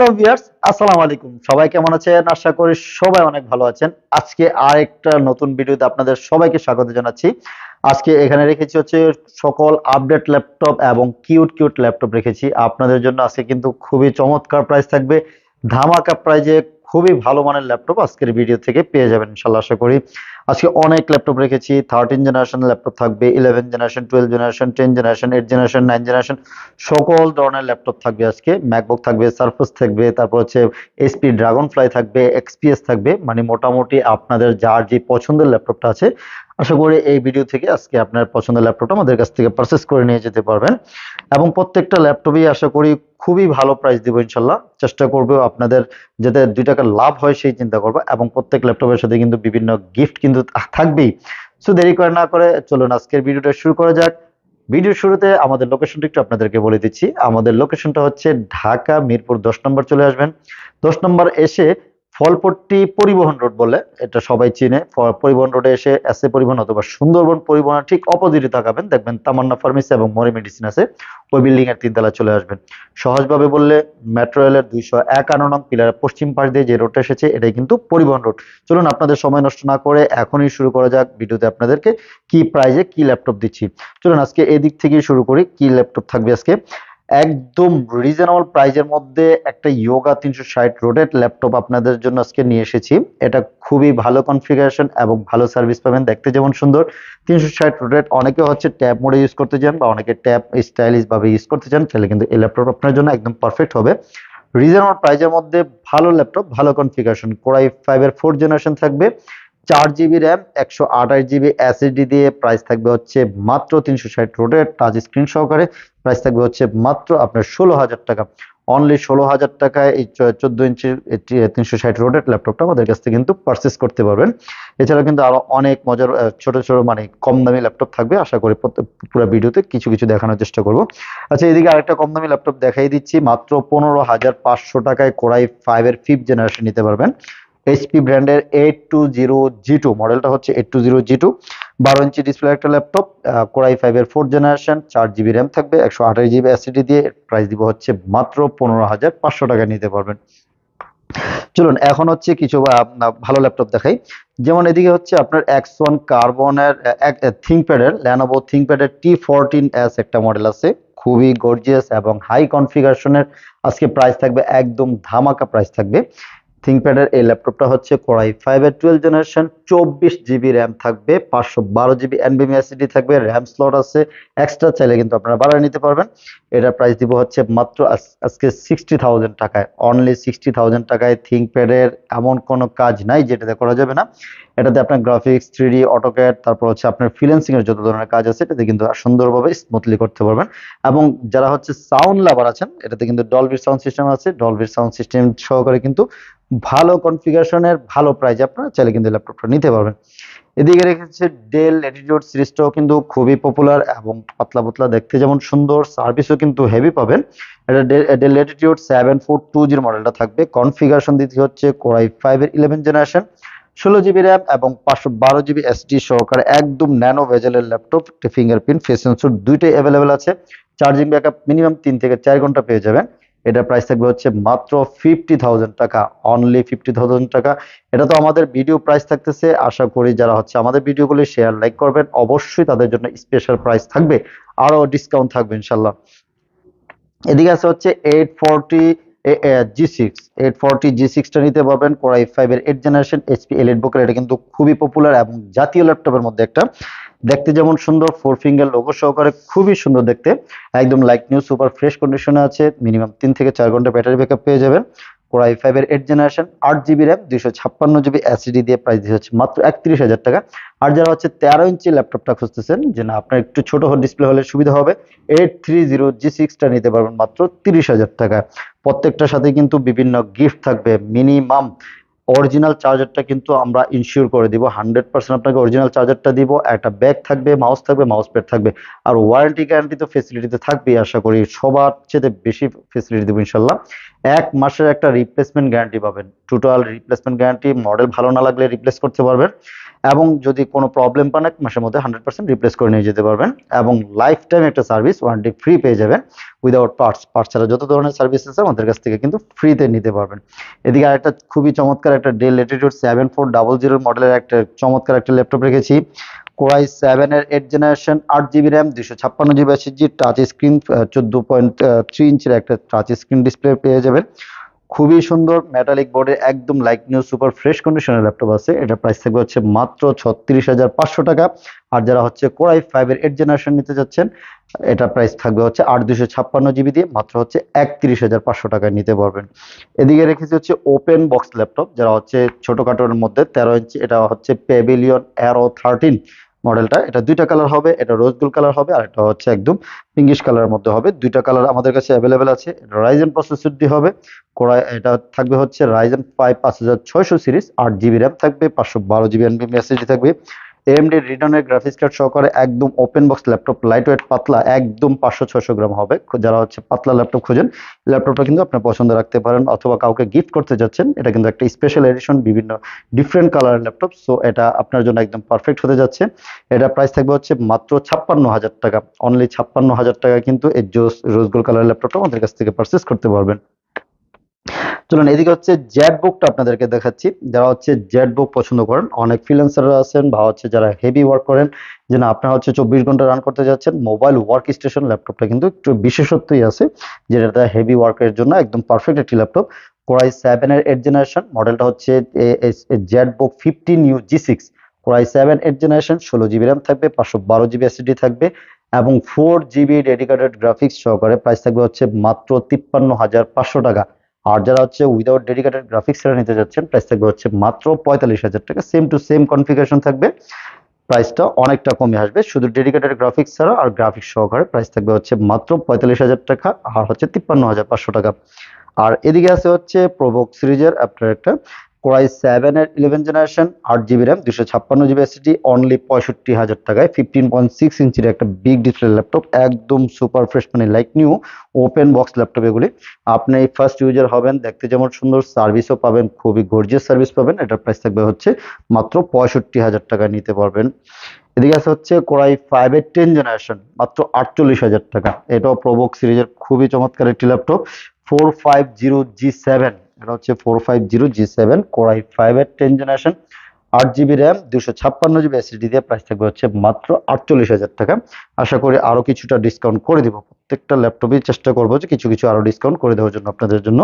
Hello viewers, আসসালামু আলাইকুম। সবাই কেমন আছেন? আশা করি সবাই অনেক ভালো আছেন। আজকে আরেকটা নতুন ভিডিওতে আপনাদের সবাইকে স্বাগত জানাচ্ছি। আজকে এখানে রেখেছি হচ্ছে সকল আপডেট ল্যাপটপ এবং কিউট কিউট ল্যাপটপ রেখেছি আপনাদের জন্য। আজকে কিন্তু খুবই চমৎকার প্রাইস থাকবে, ধামাকা প্রাইজে খুবই ভালো মানের ল্যাপটপ আজকের ভিডিও থেকে পেয়ে যাবেন ইনশাল্লাহ। আশা করি আজকে অনেক ল্যাপটপ রেখেছি। 13 জেনারেশন ল্যাপটপ থাকবে, 11 generation, 12 generation, 10 generation, 8 generation, 9 generation, সকল ধরনের ল্যাপটপ থাকবে আজকে। ম্যাকবুক থাকবে, সারফেস থাকবে, তারপর হচ্ছে এইচপি ড্রাগন ফ্লাই থাকবে, এক্সপিএস থাকবে। মানে মোটামুটি আপনাদের যার যে পছন্দের ল্যাপটপটা আছে, আশা করি এই ভিডিও থেকে আজকে আপনার পছন্দের ল্যাপটপটা আমাদের কাছ থেকে পারচেস করে নিয়ে যেতে পারবেন। এবং প্রত্যেকটা ল্যাপটপই আশা করি খুবই ভালো প্রাইস দিব ইনশাল্লাহ। চেষ্টা করবো আপনাদের যাতে 2 টাকা লাভ হয় সেই চিন্তা করবো। এবং প্রত্যেক ল্যাপটপের সাথে কিন্তু বিভিন্ন গিফট কিন্তু থাকবেই। সো দেরি করে না করে চলুন আজকের ভিডিওটা শুরু করা যাক। ভিডিওর শুরুতে আমাদের লোকেশনটা একটু আপনাদেরকে বলে দিচ্ছি। আমাদের লোকেশনটা হচ্ছে ঢাকা মিরপুর 10 নম্বর চলে আসবেন। 10 নম্বর এসে ফলপট্টি পরিবহন রোড বলে এটা সবাই চিনে। পরিবহন রোডে এসে এসএ পরিবহন অথবা সুন্দরবন পরিবহনের ঠিক অপোজিটে তাকাবেন, দেখবেন তামান্না ফার্মেসি এবং মরি মেডিসিন আছে। ওই বিল্ডিং এর 3 তলা চলে আসবেন। সহজভাবে বললে মেট্রো রেলের 251 নং পিলারের পশ্চিম পাশ দিয়ে যে রোডটা এসেছে এটাই কিন্তু পরিবহন রোড। চলুন আপনাদের সময় নষ্ট না করে এখনই শুরু করা যাক ভিডিওতে আপনাদেরকে কি প্রাইজে কি ল্যাপটপ দিচ্ছি। চলুন আজকে এদিক থেকেই শুরু করি। কি ল্যাপটপ থাকবে আজকে একদম রিজনেবল প্রাইজের মধ্যে একটা ইয়োগা 360 রোটেট ল্যাপটপ আপনাদের জন্য আজকে নিয়ে এসেছি। এটা খুবই ভালো কনফিগারেশন এবং ভালো সার্ভিস পাবেন। দেখতে যেমন সুন্দর 360 রোটেট, অনেকে হচ্ছে ট্যাব মোডে ইউজ করতে চান বা অনেকে ট্যাব স্টাইলিশ ভাবে ইউজ করতে চান, তাহলে কিন্তু এই ল্যাপটপ আপনার জন্য একদম পারফেক্ট হবে। রিজনেবল প্রাইজের মধ্যে ভালো ল্যাপটপ, ভালো কনফিগারেশন। কোরাই 5 এর 4 জেনারেশন থাকবে, 4 জিবি র্যাম, 128 জিবি এসএসডি দিয়ে। প্রাইস থাকবে হচ্ছে মাত্র 360 রোটেট টাচ স্ক্রিন সহকারে। প্রাইস থাকবে হচ্ছে মাত্র আপনার 16,000 টাকা। অনলি 16,000 টাকায় এই 14 ইঞ্চির 360 রোটেট ল্যাপটপটা আমাদের কাছ থেকে কিন্তু পারচেস করতে পারবেন। এছাড়া কিন্তু আরো অনেক মজার ছোট ছোট মানে কম দামি ল্যাপটপ থাকবে। আশা করি পুরো ভিডিওতে কিছু কিছু দেখানোর চেষ্টা করব। আচ্ছা, এদিকে আরেকটা কম দামি ল্যাপটপ দেখাই দিচ্ছি। মাত্র 15,500 টাকায় কোরাই 5 এর 5th জেনারেশন নিতে পারবেন। এইচপি ব্র্যান্ডের 820G2 মডেলটা হচ্ছে 820G2, 12 ইঞ্চি ডিসপ্লে একটা ল্যাপটপ। কোরাই 5 এর 4th জেনারেশন, 4 জিবি র্যাম থাকবে, 128 জিবি এসএসডি দিয়ে। প্রাইস দিব হচ্ছে মাত্র 15,500 টাকা নিতে পারবেন। চলুন এখন হচ্ছে কিছু ভালো ল্যাপটপ দেখাই। যেমন এদিকে হচ্ছে আপনার X1 কার্বনের থিঙ্কপ্যাডের, ল্যানোভো থিঙ্কপ্যাডের T14S একটা মডেল আছে, খুবই গর্জিয়াস এবং হাই কনফিগারেশনের। আজকে প্রাইস থাকবে একদম ধামাকা প্রাইস থাকবে। থিঙ্কপ্যাডের এই ল্যাপটপটা হচ্ছে কোরাই 5 এর 12 জেনারেশন, 24 জিবি র্যাম থাকবে, 512 জিবি এনভিএমই এসএসডি থাকবে, র্যাম স্লট আছে এক্সট্রা, চাইলে কিন্তু আপনারা বাড়ায় নিতে পারবেন। এটার প্রাইস দিব হচ্ছে মাত্র আজকে 60,000 টাকায়। অনলি 60,000 টাকায় থিঙ্কপ্যাডের এমন কোনো কাজ নাই যেটাতে করা যাবে না। এটাতে আপনার গ্রাফিক্স, 3D, অটোক্যাড, তারপর হচ্ছে আপনার ফ্রিল্যান্সিং এর যত ধরনের কাজ আছে এটাতে কিন্তু সুন্দরভাবে স্মুথলি করতে পারবেন। এবং যারা হচ্ছে সাউন্ড লাভার আছেন, এটাতে কিন্তু ডলবির সাউন্ড সিস্টেম আছে। ডলবির সাউন্ড সিস্টেম সহকারে কিন্তু ভালো কনফিগারেশনের ভালো প্রাইজে আপনারা চাইলে কিন্তু ল্যাপটপটা নিতে পারবেন। এদিকে রেখেছে ডেল ল্যাটিটিউড সিরিজটাও কিন্তু খুবই পপুলার এবং পাতলা পাতলা, দেখতে যেমন সুন্দর, সার্ভিসও কিন্তু হেভি পাবেন। এটা ডেল ল্যাটিটিউড 7420 মডেলটা থাকবে। কনফিগারেশন দিতে হচ্ছে কোরাই 5 এর 11 জেনারেশন, 16 জিবি র্যাম এবং 512 জিবি এসডি সহকারে একদম ন্যানো ভেজেলের ল্যাপটপ। ফিঙ্গারপ্রিন্ট, ফেস সেন্সর দুইটাই অ্যাভেলেবেল আছে। চার্জিং ব্যাকআপ মিনিমাম 3 থেকে 4 ঘন্টা পেয়ে যাবেন। এটা প্রাইস থাকবে হচ্ছে মাত্র 50,000 টাকা। অনলি 50,000 টাকা। এটা তো আমাদের ভিডিও প্রাইস থাকতেছে। আশা করি যারা হচ্ছে আমাদের ভিডিওগুলো শেয়ার লাইক করবেন, অবশ্যই তাদের জন্য স্পেশাল প্রাইস থাকবে, আরো ডিসকাউন্ট থাকবে ইনশাল্লাহ। এদিকে আছে হচ্ছে 840G6টা নিতে পারবেন। কোরাই 5 এর 8 জেনারেশন, এইচপি এলিটবুকের। এটা কিন্তু খুবই পপুলার এবং জাতীয় ল্যাপটপের মধ্যে একটা। দেখতে যেমন সুন্দর, 4 ফিঙ্গার লোগো সহকারে, খুবই সুন্দর দেখতে। একদম লাইক নিউ, সুপার ফ্রেশ কন্ডিশনে আছে। মিনিমাম 3 থেকে 4 ঘন্টা ব্যাটারি ব্যাকআপ পেয়ে যাবেন। কোরাই 5 এর 8 generation, 8 GB RAM, 256 GB SSD দিয়ে। প্রাইস দিয়ে হচ্ছে মাত্র 31,000 টাকা। আর যারা হচ্ছে 13 ইঞ্চি ল্যাপটপটা খুঁজতেছেন, যে না আপনার একটু ছোট ডিসপ্লে হলে সুবিধা হবে, 830G6টা নিতে পারবেন মাত্র 30,000 টাকা। প্রত্যেকটার সাথে কিন্তু বিভিন্ন গিফট থাকবে। মিনিমাম অরিজিনাল চার্জারটা কিন্তু আমরা ইনশিওর করে দিব, 100% আপনাকে অরিজিনাল চার্জারটা দিব। একটা ব্যাগ থাকবে, মাউস থাকবে, মাউস প্যাড থাকবে। আর ওয়ারেন্টি গ্যারান্টি তো ফেসিলিটিতে থাকবেই। আশা করি সবার চেয়ে বেশি ফেসিলিটি দেবো ইনশাল্লাহ। 1 মাসের একটা রিপ্লেসমেন্ট গ্যারান্টি পাবেন, টোটাল রিপ্লেসমেন্ট গ্যারান্টি। মডেল ভালো না লাগলে রিপ্লেস করতে পারবেন। এবং যদি কোনো প্রবলেম পান 1 মাসের মধ্যে 100% রিপ্লেস করে নিয়ে যেতে পারবেন এবং লাইফ টাইম একটা সার্ভিস ওয়ারেন্টি ফ্রি পেয়ে যাবেন উইদাউট পার্টস ছাড়া যত ধরনের সার্ভিস আছে আমাদের কাছ থেকে কিন্তু ফ্রিতে নিতে পারবেন। এদিকে আরেকটা খুবই চমৎকার একটা ডেল ল্যাটিটিউড 7400 মডেলের একটা চমৎকার একটা ল্যাপটপ রেখেছি। কোরাই 7 এর 8 generation 8 GB RAM 256 GB SSD touch screen 14.3 ইঞ্চির একটা টাচ স্ক্রিন ডিসপ্লে পেয়ে যাবেন। খুবই সুন্দর মেটালিক বোর্ডের একদম লাইক নিউ সুপার ফ্রেশ কন্ডিশনের ল্যাপটপ আছে। এটা প্রাইস থাকবে হচ্ছে মাত্র 36,500 টাকা। আর যারা হচ্ছে কোরাই 5 এর 8 জেনারেশন নিতে যাচ্ছেন এটা প্রাইস থাকবে হচ্ছে 8 256 জিবি দিয়ে মাত্র হচ্ছে 31,500 টাকায় নিতে পারবেন। এদিকে রেখেছি হচ্ছে ওপেন বক্স ল্যাপটপ যারা হচ্ছে ছোটখাটোর মধ্যে 13 ইঞ্চি, এটা হচ্ছে প্যাভিলিয়ন অ্যারো 13 মডেলটা। এটা দুইটা কালার হবে, এটা রোজ গোল্ড কালার হবে আর এটা হচ্ছে একদম পিঙ্কিশ কালারের মধ্যে হবে। দুইটা কালার আমাদের কাছে অ্যাভেলেবেল আছে। রাইজেন প্রসেসর দিয়ে হবে। কোরাই এটা থাকবে হচ্ছে রাইজেন 5 5600 সিরিজ, 8 জিবি র্যাম থাকবে, 512 জিবি এনভিএমই এসএসডি থাকবে। এএমডি রিডনের গ্রাফিক্স কার্ড সহকারে একদম open box laptop, light weight পাতলা, একদম 500-600 গ্রাম হবে। যারা হচ্ছে পাতলা ল্যাপটপ খোঁজেন ল্যাপটপটা কিন্তু আপনার পছন্দ রাখতে পারেন, অথবা কাউকে গিফট করতে যাচ্ছেন এটা কিন্তু একটা স্পেশাল এডিশন, বিভিন্ন ডিফারেন্ট কালারের ল্যাপটপ, সো এটা আপনার জন্য একদম পারফেক্ট হতে যাচ্ছে। এটা প্রাইস থাকবে হচ্ছে মাত্র 56,000 টাকা। অনলি 56,000 টাকা কিন্তু এই রোজ গোল্ড কালার ল্যাপটপটা আমাদের কাছ থেকে পারচেস করতে পারবেন। চলুন এদিকে হচ্ছে জেড বুকটা আপনাদেরকে দেখাচ্ছি। যারা হচ্ছে জেড বুক পছন্দ করেন, অনেক ফ্রিল্যান্সাররা আছেন বা হচ্ছে যারা হেভি ওয়ার্ক করেন, যে না আপনারা হচ্ছে 24 ঘন্টা রান করতে যাচ্ছেন, মোবাইল ওয়ার্ক স্টেশন ল্যাপটপটা কিন্তু একটু বিশেষত্বই আছে, যেটা হেভি ওয়ার্কের জন্য একদম পারফেক্ট একটি ল্যাপটপ। কোরাই 7 এর 8 জেনারেশন মডেলটা হচ্ছে Z book 15U G6। Core i 7 8 generation 16 GB RAM থাকবে, 512 জিবি এসএসডি থাকবে এবং 4 জিবি ডেডিকেটেড গ্রাফিক্স সহকারে প্রাইস থাকবে হচ্ছে মাত্র 53,500 টাকা। আর যারা হচ্ছে উইদাউট ডেডিকেটেড গ্রাফিক্স এরা নিতে যাচ্ছেন প্রাইস থাকবে হচ্ছে মাত্র 45,000 টাকা। সেম টু সেম কনফিগারেশন থাকবে, প্রাইসটা অনেকটা কমে আসবে, শুধু ডেডিকেটেড গ্রাফিক্স ছাড়া আর গ্রাফিক্স সহকারে প্রাইস থাকবে হচ্ছে মাত্র 45,000 টাকা আর হচ্ছে 53,500 টাকা। আর এদিকে আছে হচ্ছে প্রোবুক সিরিজের আপনার একটা কোরাই 7 এর 11 generation 8 GB RAM 256 GB SSD only 65,000 টাকায় 15.6 ইঞ্চির একটা বিগ ডিসপ্লে ল্যাপটপ, একদম সুপার ফ্রেশ মানে like new open box laptop এগুলি। আপনি ফার্স্ট ইউজার হবেন, দেখতে যেমন সুন্দর, সার্ভিসও পাবেন, খুবই গর্জিয়াস সার্ভিস পাবেন। এটার প্রাইস থাকবে হচ্ছে মাত্র 65,000 টাকা নিতে পারবেন। এদিকে আছে হচ্ছে কোরাই 5 এর 10 জেনারেশন মাত্র 48,000 টাকা। এটাও প্রোবুক সিরিজের খুবই চমৎকার একটি ল্যাপটপ, 450G7। এটা হচ্ছে 450G7 কোরাই 5 এর 10 generation 8 GB RAM 256 GB SSD দিয়ে প্রাইস থাকবে হচ্ছে মাত্র 48,000 টাকা। আশা করি আরো কিছুটা ডিসকাউন্ট করে দিব, প্রত্যেকটা ল্যাপটপই চেষ্টা করবো যে কিছু কিছু আরো ডিসকাউন্ট করে দেওয়ার জন্য আপনাদের জন্য।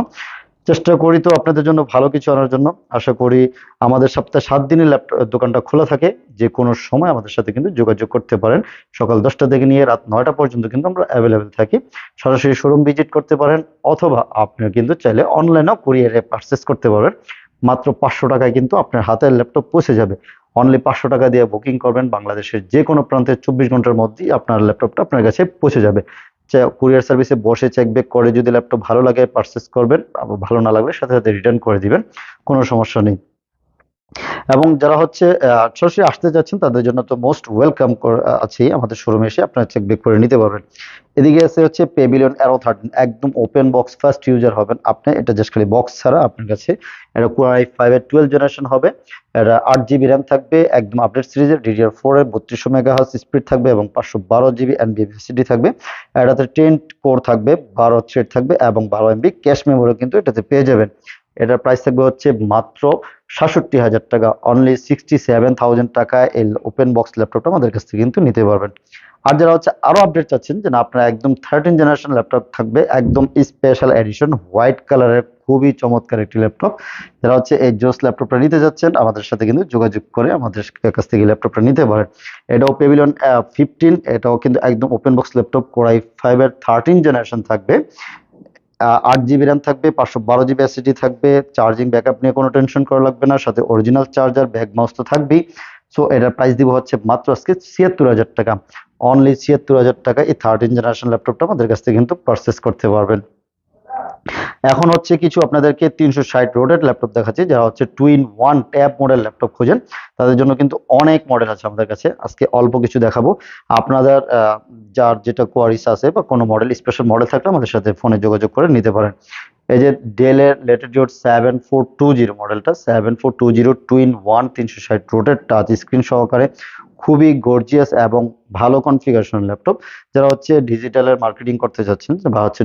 চেষ্টা করি তো আপনাদের জন্য ভালো কিছু আনার জন্য। আশা করি আমাদের সপ্তাহে 7 দিনই ল্যাপটপ দোকানটা খোলা থাকে, যে কোনো সময় আমাদের সাথে কিন্তু যোগাযোগ করতে পারেন। সকাল 10টা থেকে নিয়ে রাত 9টা পর্যন্ত কিন্তু আমরা অ্যাভেলেবেল থাকি। সরাসরি শোরুম ভিজিট করতে পারেন, অথবা আপনি কিন্তু চাইলে অনলাইনেও কুরিয়ারে পারচেস করতে পারবেন। মাত্র 500 টাকায় কিন্তু আপনার হাতের ল্যাপটপ পৌঁছে যাবে। অনলি 500 টাকা দিয়ে বুকিং করবেন, বাংলাদেশের যে কোনো প্রান্তে 24 ঘন্টার মধ্যেই আপনার ল্যাপটপটা আপনার কাছে পৌঁছে যাবে। কুরিয়ার সার্ভিসে বসে চেক ব্যাক করে যদি ল্যাপটপ ভালো লাগে পারচেস করবেন, আবার ভালো না লাগলে সাথে সাথে রিটার্ন করে দিবেন, কোনো সমস্যা নেই। এবং যারা হচ্ছে সরাসরি আসতে যাচ্ছেন তাদের জন্য তো মোস্ট ওয়েলকাম আছে, আমাদের শোরুমে এসে আপনারা চেক ব্যাক করে নিতে পারবেন। এদিকে আছে হচ্ছে প্যাভিলিয়ন অ্যারো 13, একদম ওপেন বক্স ফার্স্ট ইউজার হবেন আপনি, এটা জাস্ট খালি বক্স ছাড়া আপনার কাছে। এটা কোরাই 5 এর 12 জেনারেশন হবে। এটা 8 জিবি র্যাম থাকবে, একদম আপডেট সিরিজের DDR4 এর 3200 মেগাহার্জ স্পিড থাকবে এবং 512 জিবি এনভিএমই এসএসডি থাকবে। এটাতে 10 কোর থাকবে, 12 থ্রেড থাকবে এবং 12 এমবি ক্যাশ মেমোরি কিন্তু এটাতে পেয়ে যাবেন। এটার প্রাইস থাকবে হচ্ছে মাত্র 67,000 টাকা। অনলি 67,000 টাকায় এই ওপেন বক্স ল্যাপটপটা আমাদের কাছ থেকে কিন্তু নিতে পারবেন। আর যারা হচ্ছে আরো আপডেট চাচ্ছেন যে না আপনার একদম 13 জেনারেশন ল্যাপটপ থাকবে, একদম স্পেশাল এডিশন হোয়াইট কালারের খুবই চমৎকার একটি ল্যাপটপ, যারা হচ্ছে এই জোস ল্যাপটপটা নিতে যাচ্ছেন আমাদের সাথে কিন্তু যোগাযোগ করে আমাদের কাছ থেকে ল্যাপটপটা নিতে পারেন। এটাও প্যাভিলিয়ন 15, এটাও কিন্তু একদম ওপেন বক্স ল্যাপটপ, কোরাই 5 এর 13 জেনারেশন থাকবে। 8 জিবি র্যাম থাকবে, 512 জিবি এসএসডি থাকবে, চার্জিং ব্যাকআপ নিয়ে কোনো টেনশন করা লাগবে না, সাথে অরিজিনাল চার্জার ব্যাগ মাউস তো থাকবেই। সো এটার প্রাইস দিব হচ্ছে মাত্র আজকে 76,000 টাকা। অনলি 76,000 টাকা এই 13 জেনারেশন ল্যাপটপটা আমাদের কাছ থেকে কিন্তু পারচেস করতে পারবেন। এখন হচ্ছে কিছু আপনাদেরকে 360 রোডের ল্যাপটপ দেখাচ্ছি, যারা হচ্ছে 2-in-1 ট্যাব মডেল ল্যাপটপ খোঁজেন তাদের জন্য কিন্তু অনেক মডেল আছে আমাদের কাছে। আজকে অল্প কিছু দেখাবো, আপনাদের যার যেটা কোয়ারিস আছে বা কোনো মডেল স্পেশাল মডেল থাকলে আমাদের সাথে ফোনে যোগাযোগ করে নিতে পারেন। এই যে ডেলের ল্যাটিটিউড 7420 মডেলটা, 7420 টুইন 360 রোটেট টাচ স্ক্রিন সহকারে, খুবই গর্জিয়াস এবং ভালো কনফিগারেশন ল্যাপটপ। যারা হচ্ছে ডিজিটালের মার্কেটিং করতে যাচ্ছেন বা হচ্ছে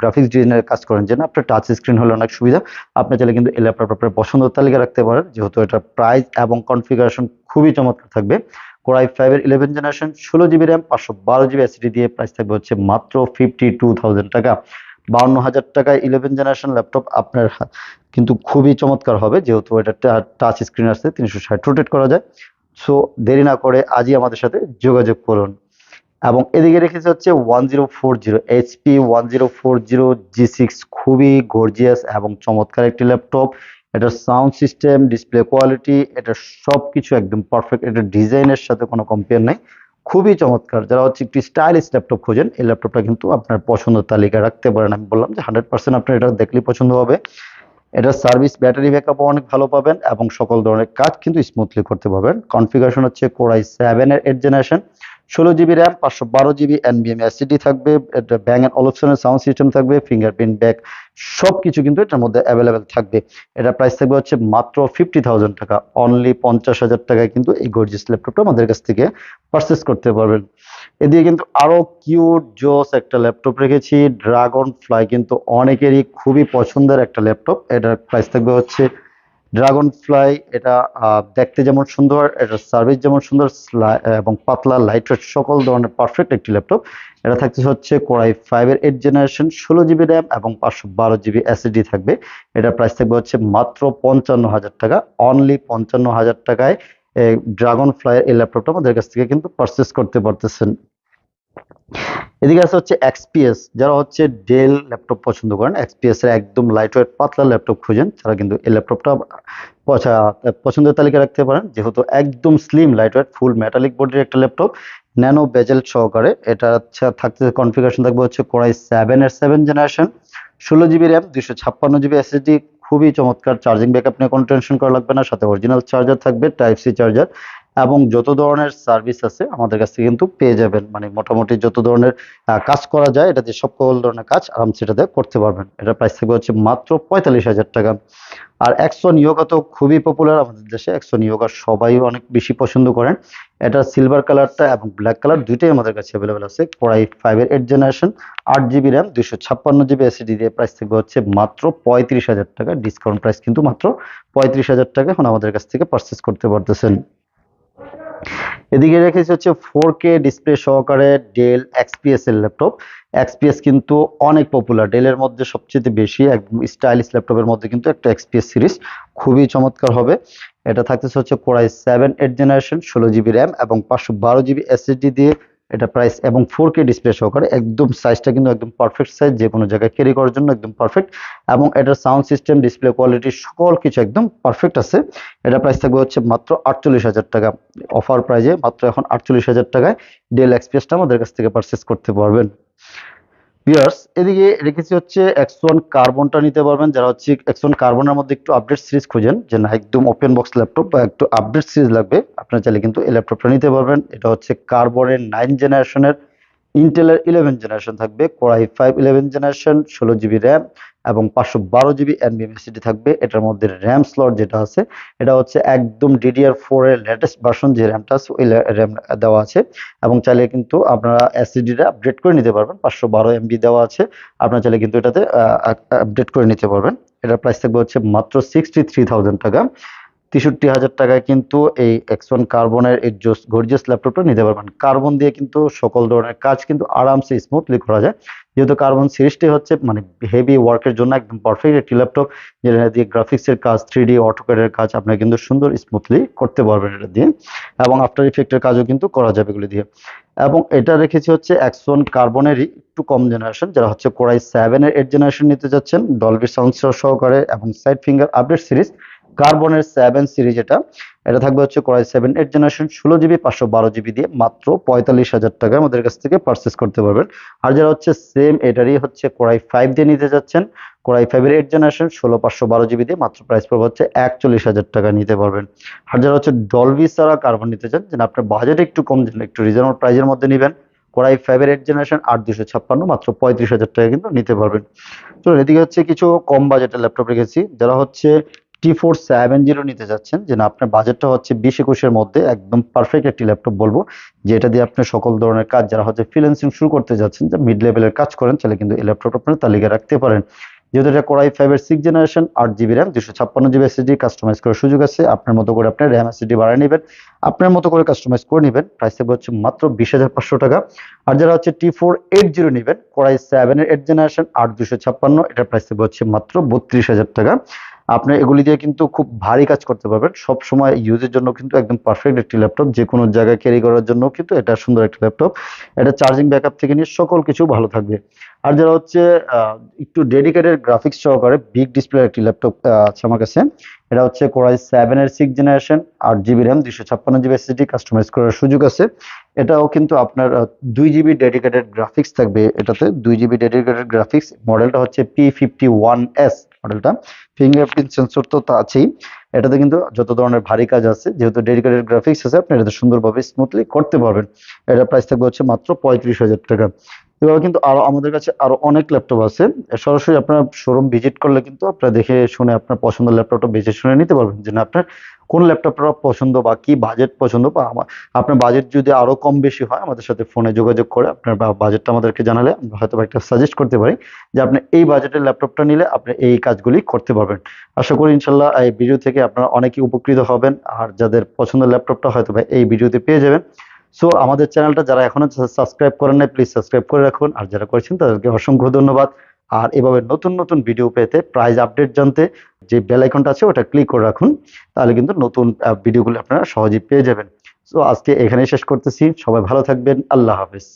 গ্রাফিক্স ডিজাইনের কাজ করেন, যে না আপনার টাচ স্ক্রিন হলে অনেক সুবিধা, আপনি চাইলে কিন্তু এই ল্যাপটপ আপনার পছন্দের তালিকা রাখতে পারেন, যেহেতু এটা প্রাইস এবং কনফিগারেশন খুবই চমৎকার থাকবে। কোরাই 5 এর 11 generation, 16 GB RAM, 512 GB SSD দিয়ে প্রাইস থাকবে হচ্ছে মাত্র 52,000 টাকা। 52,000 টাকায় 11 জেনারেশন ল্যাপটপ আপনার কিন্তু খুবই চমৎকার হবে, যেহেতু এটা টাচ স্ক্রিন আছে, 360 রোটেট করা যায়। সো দেরি না করে আজই আমাদের সাথে যোগাযোগ করুন। এবং এদিকে রেখেছে হচ্ছে 1040 এইচপি 1040 G6, খুবই গর্জিয়াস এবং চমৎকার একটি ল্যাপটপ। এটার সাউন্ড সিস্টেম, ডিসপ্লে কোয়ালিটি, এটা সবকিছু একদম পারফেক্ট। এটা ডিজাইনের সাথে কোনো কম্পেয়ার নাই, খুবই চমৎকার। যারা হচ্ছে একটি স্টাইলিশ ল্যাপটপ খোঁজেন, এই ল্যাপটপটা কিন্তু আপনার পছন্দের তালিকা রাখতে পারেন। আমি বললাম যে 100% আপনার এটা দেখলেই পছন্দ হবে। এটা সার্ভিস, ব্যাটারি ব্যাকআপও অনেক ভালো পাবেন এবং সকল ধরনের কাজ কিন্তু স্মুথলি করতে পারবেন। কনফিগারেশন হচ্ছে কোরাই 7 এর 8 জেনারেশন, 16 জিবি র্যাম, 512 জিবি এনবিএম এসএসডি থাকবে। এটা ব্যাং এন্ড অলপশনের সাউন্ড সিস্টেম থাকবে, ফিঙ্গারপ্রিন্ট ব্যাক, সবকিছু কিন্তু এটার মধ্যে অ্যাভেলেবেল থাকবে। এটা প্রাইস থাকবে হচ্ছে মাত্র 50,000 টাকা। অনলি 50,000 টাকায় কিন্তু এই গর্জিয়াস ল্যাপটপটা আমাদের কাছ থেকে পারচেস করতে পারবেন। এদিকে কিন্তু আরো কিউট জোস একটা ল্যাপটপ রেখেছি, ড্রাগন ফ্লাই, কিন্তু অনেকেরই খুবই পছন্দের একটা ল্যাপটপ। এটার প্রাইস থাকবে হচ্ছে ড্রাগন ফ্লাই। এটা দেখতে যেমন সুন্দর, এটার সার্ভিস যেমন সুন্দর, এবং পাতলা লাইট ওয়েট সকল ধরনের পারফেক্ট একটি ল্যাপটপ। এটা থাকছে হচ্ছে কোরাই 5 এর 8 জেনারেশন, 16 জিবি র্যাম এবং 512 জিবি এসএসডি থাকবে। এটা প্রাইস থাকবে হচ্ছে মাত্র 55,000 টাকা। অনলি 55,000 টাকায় এই ড্রাগন ফ্লাই এই ল্যাপটপটা আমাদের কাছ থেকে কিন্তু পারচেস করতে পারতেছেন। এদিকে আছে হচ্ছে এক্সপিএস। যারা হচ্ছে ডেল ল্যাপটপ পছন্দ করেন, এক্সপিএস এর একদম লাইট ওয়েট পাতলা ল্যাপটপ খুঁজেন, তারা কিন্তু এই ল্যাপটপটা পছন্দের তালিকা রাখতে পারেন, যেহেতু একদম স্লিম, লাইট ওয়েট, ফুল মেটালিক বডির একটা ল্যাপটপ, ন্যানো বেজেল সহকারে। এটা থাকতে কনফিগারেশন থাকবে হচ্ছে কোরাই 7 এর 7 generation, 16 GB RAM, 256 GB SSD, খুবই চমৎকার। চার্জিং ব্যাকআপ নিয়ে কোনো টেনশন করা লাগবে না, সাথে অরিজিনাল চার্জার থাকবে, টাইপ সি চার্জার। এবং যত ধরনের সার্ভিস আছে আমাদের কাছ থেকে কিন্তু পেয়ে যাবেন, মানে মোটামুটি যত ধরনের কাজ করা যায়, এটাতে সকল ধরনের কাজ আরামসে এটাতে করতে পারবেন। এটা প্রাইস থাকবে হচ্ছে মাত্র 45,000 টাকা। আর অ্যাকশন ইয়োগা তো খুবই পপুলার আমাদের দেশে, অ্যাকশন ইয়োগা সবাই অনেক বেশি পছন্দ করেন। এটা সিলভার কালারটা এবং ব্ল্যাক কালার দুইটাই আমাদের কাছে অ্যাভেলেবেল আছে। কোরাই 5 এর 8 generation, 8 GB RAM, 256 GB SSD দিয়ে প্রাইস থাকবে হচ্ছে মাত্র 35,000 টাকা। ডিসকাউন্ট প্রাইস কিন্তু মাত্র 35,000 টাকা এখন আমাদের কাছ থেকে পারচেস করতে পারতেছেন। এদিকে রেখেছি হচ্ছে 4K ডিসপ্লে সহকারে ডেল এক্সপিএস এর ল্যাপটপ। এক্সপিএস কিন্তু অনেক পপুলার, ডেলের মধ্যে সবচেয়ে বেশি একদম স্টাইলিশ ল্যাপটপের মধ্যে কিন্তু একটা এক্সপিএস সিরিজ, খুবই চমৎকার হবে। এটা থাকতেছে হচ্ছে কোরাই 7 8 জেনারেশন, 16 জিবি র্যাম এবং 512 জিবি এসএসডি দিয়ে। এটা প্রাইস এবং 4K ডিসপ্লে সহকারে, একদম সাইজটা কিন্তু একদম পারফেক্ট সাইজ, যে কোনো জায়গায় ক্যারি করার জন্য একদম পারফেক্ট। এবং এটার সাউন্ড সিস্টেম, ডিসপ্লে কোয়ালিটি, সকল কিছু একদম পারফেক্ট আছে। এটা প্রাইস থাকবে হচ্ছে মাত্র 48,000 টাকা। অফার প্রাইজে মাত্র এখন 48,000 টাকায় ডেল এক্সপ্রেসটা আমাদের কাছ থেকে পারচেস করতে পারবেন। ভিউয়ার্স, এদিকে রেখেছি হচ্ছে X1 কার্বনটা নিতে পারবেন। যারা হচ্ছে X1 কার্বনের মধ্যে একটু আপডেট সিরিজ খুঁজেন, যে না একদম ওপেন বক্স ল্যাপটপ বা একটু আপডেট সিরিজ লাগবে, আপনারা চাইলে কিন্তু এই ল্যাপটপটা নিতে পারবেন। এটা হচ্ছে কার্বনের 9 জেনারেশনের, ইন্টেলের 11 জেনারেশন থাকবে, কোরাই 5 11 জেনারেশন, 16 জিবি র্যাম এবং 512 জিবি এনবিএম এসএসডি থাকবে। এটার মধ্যে র্যাম স্লট যেটা আছে, এটা হচ্ছে একদম DDR4 এর লেটেস্ট ভার্সন, যে র্যামটা আছে ওই র্যাম দেওয়া আছে। এবং চাইলে কিন্তু আপনারা এসএসডিটা আপডেট করে নিতে পারবেন, 512 MB দেওয়া আছে, আপনারা চাইলে কিন্তু এটাতে আপডেট করে নিতে পারবেন। এটার প্রাইস থাকবে হচ্ছে মাত্র 63,000 টাকা। 63,000 টাকায় কিন্তু এই X1 কার্বনের এই গর্জিয়াস ল্যাপটপটা নিতে পারবেন। কার্বন দিয়ে কিন্তু সকল ধরনের কাজ কিন্তু আরামসে স্মুথলি করা যায়, যেহেতু কার্বন সিরিজটি হচ্ছে মানে হেভি ওয়ার্কের জন্য একদম পারফেক্ট একটি ল্যাপটপ, যেটা দিয়ে গ্রাফিক্সের কাজ, 3D অটোক্যাডের কাজ আপনারা কিন্তু সুন্দর স্মুথলি করতে পারবেন এটা দিয়ে, এবং আফটার ইফেক্টের কাজও কিন্তু করা যাবে এগুলো দিয়ে। এবং এটা রেখেছি হচ্ছে X1 কার্বনেরই একটু কম জেনারেশন, যারা হচ্ছে কোরাই 7 এর 8 জেনারেশন নিতে যাচ্ছেন, ডলবি সাউন্ড সহকারে এবং সাইড ফিঙ্গার আপডেট সিরিজ, কার্বনের 7 সিরিজ। এটা থাকবে হচ্ছে কোরাই 7 8 জেনারেশন, 16 জিবি 512 জিবি দিয়ে মাত্র 45,000 টাকায় আমাদের কাছ থেকে পারচেস করতে পারবেন। আর যারা হচ্ছে সেম এটারই হচ্ছে কোরাই 5 দিয়ে নিতে যাচ্ছেন, কোরাই 5 এর 8 জেনারেশন, 16 512 জিবি দিয়ে মাত্র প্রাইস পড়বে হচ্ছে 41,000 টাকা নিতে পারবেন। আর যারা হচ্ছে ডলবি ছাড়া কার্বন নিতে চান, যেন আপনার বাজেট একটু কম, যেন একটু রিজনেবল প্রাইসের মধ্যে নেবেন, কোরাই 5 এর 8 জেনারেশন 8256 মাত্র 35,000 টাকা কিন্তু নিতে পারবেন। চলুন এদিকে হচ্ছে কিছু কম বাজেটের ল্যাপটপ রেখেছি, যারা হচ্ছে T470 নিতে যাচ্ছেন, যে না আপনার বাজেটটা হচ্ছে 20-21 এর মধ্যে, একদম পারফেক্ট একটি ল্যাপটপ বলবো, যেটা দিয়ে আপনি সকল ধরনের কাজ, যারা হচ্ছে ফ্রিল্যান্সিং শুরু করতে যাচ্ছেন, যে মিড লেভেলের কাজ করেন, তাহলে কিন্তু এই ল্যাপটপটা আপনার তালিকায় রাখতে পারেন। যেহেতু এটা কোরাই 5 এর 6 generation, 8 GB RAM, 256 GB SSD, customize করার সুযোগ আছে। আপনার মতো করে আপনি র্যাম এসএসডি বাড়ায় নেবেন, আপনার মতো করে কাস্টমাইজ করে নেবেন। প্রাইস থাকবে হচ্ছে মাত্র 20,500 টাকা। আর যারা হচ্ছে T480 নেবেন, কোরাই 7 এর 8 জেনারেশন, 8256, এটার প্রাইস থাকবে হচ্ছে মাত্র 32,000 টাকা। আপনি এগুলি দিয়ে কিন্তু খুব ভারী কাজ করতে পারবেন, সব সময় ইউজের জন্য কিন্তু একদম পারফেক্ট একটি ল্যাপটপ, যে কোনো জায়গায় ক্যারি করার জন্য কিন্তু এটা সুন্দর একটি ল্যাপটপ। এটা চার্জিং ব্যাকআপ থেকে নিয়ে সকল কিছু ভালো থাকবে। আর যারা হচ্ছে একটু ডেডিকেটেড গ্রাফিক্স সহকারে বিগ ডিসপ্লে একটি ল্যাপটপ আছে আমার কাছে, এটা হচ্ছে কোরাই 7 এর 6 generation, 8 GB RAM, 256 GB SSD, customize করার সুযোগ আছে। এটাও কিন্তু আপনার 2 জিবি ডেডিকেটেড গ্রাফিক্স থাকবে এটাতে, 2 জিবি ডেডিকেটেড গ্রাফিক্স। মডেলটা হচ্ছে P51s মডেলটা। ফিঙ্গারপ্রিন্ট সেন্সর তো তা আছেই, এটাতে কিন্তু যত ধরনের ভারী কাজ আছে, যেহেতু ডেডিকেটেড গ্রাফিক্স আছে, আপনি এটাতে সুন্দরভাবে স্মুথলি করতে পারবেন। এটা প্রাইস থাকবে হচ্ছে মাত্র 35,000 টাকা। এভাবে কিন্তু আরো আমাদের কাছে আরো অনেক ল্যাপটপ আছে, সরাসরি আপনার শোরুম ভিজিট করলে কিন্তু আপনারা দেখে শুনে আপনার পছন্দের ল্যাপটপটা বেছে শুনে নিতে পারবেন, যে না আপনার কোন ল্যাপটপটা পছন্দ বা কি বাজেট পছন্দ, বা আপনার বাজেট যদি আরো কম বেশি হয়, আমাদের সাথে ফোনে যোগাযোগ করে আপনার বাজেটটা আমাদেরকে জানালে আমরা হয়তো একটা সাজেস্ট করতে পারি, যে আপনি এই বাজেটের ল্যাপটপটা নিলে আপনি এই কাজগুলি করতে পারবেন। আশা করি ইনশাল্লাহ এই ভিডিও থেকে আপনারা অনেকেই উপকৃত হবেন, আর যাদের পছন্দের ল্যাপটপটা হয়তো এই ভিডিওতে পেয়ে যাবেন। সো আমাদের চ্যানেলটা যারা এখনো সাবস্ক্রাইব করেন নাই, প্লিজ সাবস্ক্রাইব করে রাখুন, আর যারা করেছেন তাদেরকে অসংখ্য ধন্যবাদ। আর এভাবে নতুন নতুন ভিডিও পেতে, প্রাইস আপডেট জানতে, যে বেল আইকনটা আছে ওটা ক্লিক করে রাখুন, তাহলে কিন্তু নতুন ভিডিওগুলো আপনারা সহজেই পেয়ে যাবেন। সো আজকে এখানেই শেষ করতেছি, সবাই ভালো থাকবেন, আল্লাহ হাফেজ।